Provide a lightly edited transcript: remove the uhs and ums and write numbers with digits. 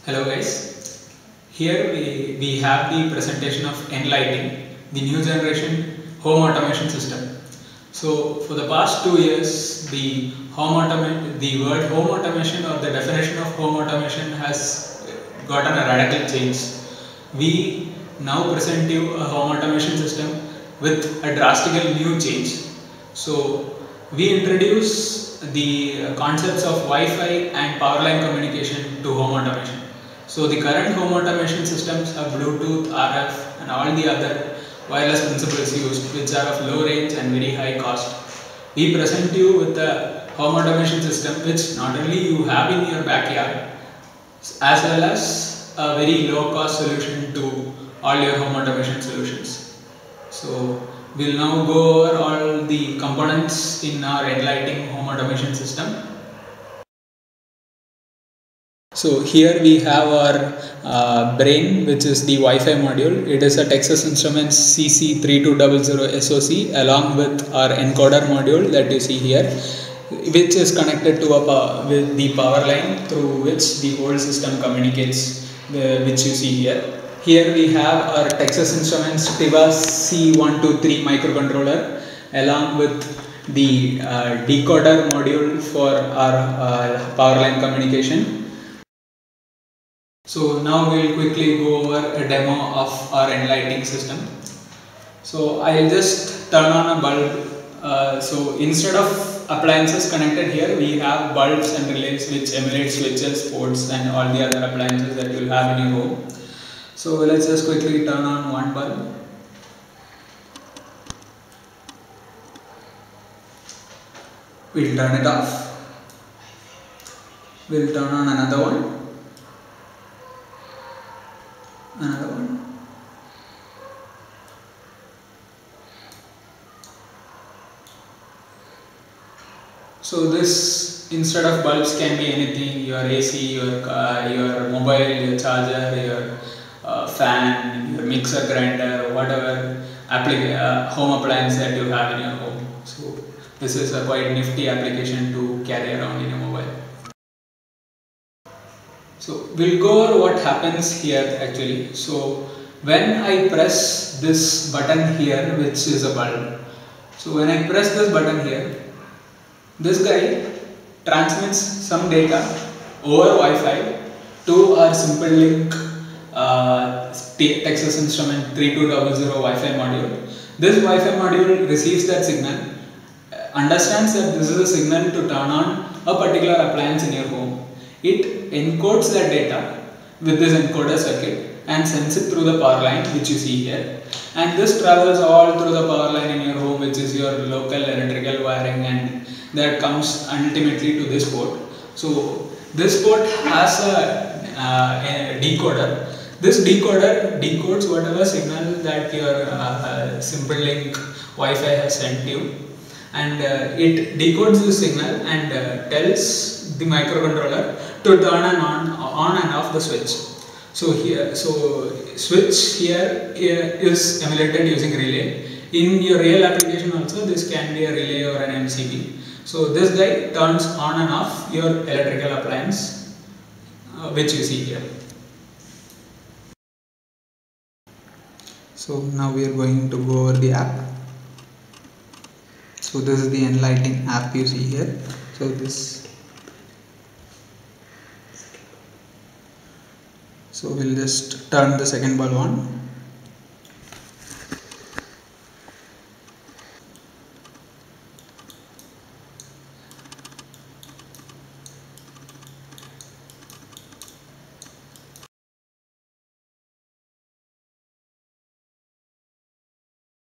Hello guys, here we have the presentation of Enlighting, the new generation home automation system. So for the past 2 years, the word home automation or the definition of home automation has gotten a radical change. We now present you a home automation system with a drastically new change. So we introduce the concepts of Wi-Fi and power line communication to home automation. So the current home automation systems have Bluetooth, RF and all the other wireless principles used, which are of low range and very high cost. We present you with a home automation system which not only you have in your backyard as well as a very low cost solution to all your home automation solutions. So we'll now go over all the components in our Enlighting home automation system. So here we have our brain, which is the Wi-Fi module. It is a Texas Instruments CC3200 SoC along with our encoder module that you see here, which is connected to with the power line through which the whole system communicates, which you see here. Here we have our Texas Instruments TIVA C123 microcontroller along with the decoder module for our power line communication. So now we'll quickly go over a demo of our Enlighting system. So I'll just turn on a bulb. So instead of appliances connected here, we have bulbs and relays which emulate switches, ports and all the other appliances that you'll have in your home. So let's just quickly turn on one bulb. We'll turn it off. We'll turn on another one. Another one. So this, instead of bulbs, can be anything: your AC, your car, your mobile, your charger, your fan, your mixer grinder, whatever home appliance that you have in your home. So this is a quite nifty application to carry around in your mobile. So we'll go over what happens here actually. So when I press this button here, which is a bulb, so when I press this button here, this guy transmits some data over Wi-Fi to our SimpleLink Texas Instrument 3200 Wi-Fi module. This Wi-Fi module receives that signal, understands that this is a signal to turn on a particular appliance in your home. It encodes that data with this encoder circuit and sends it through the power line, which you see here, and this travels all through the power line in your home, which is your local electrical wiring, and that comes ultimately to this port. So this port has a decoder. This decoder decodes whatever signal that your SimpleLink Wi-Fi has sent you, and it decodes the signal and tells the microcontroller to turn on and off the switch. So here, switch here is emulated using relay. In your real application also, this can be a relay or an MCB. So this guy turns on and off your electrical appliance, which you see here. So now we are going to go over the app. So this is the Enlighting app you see here. So we'll just turn the second bulb on.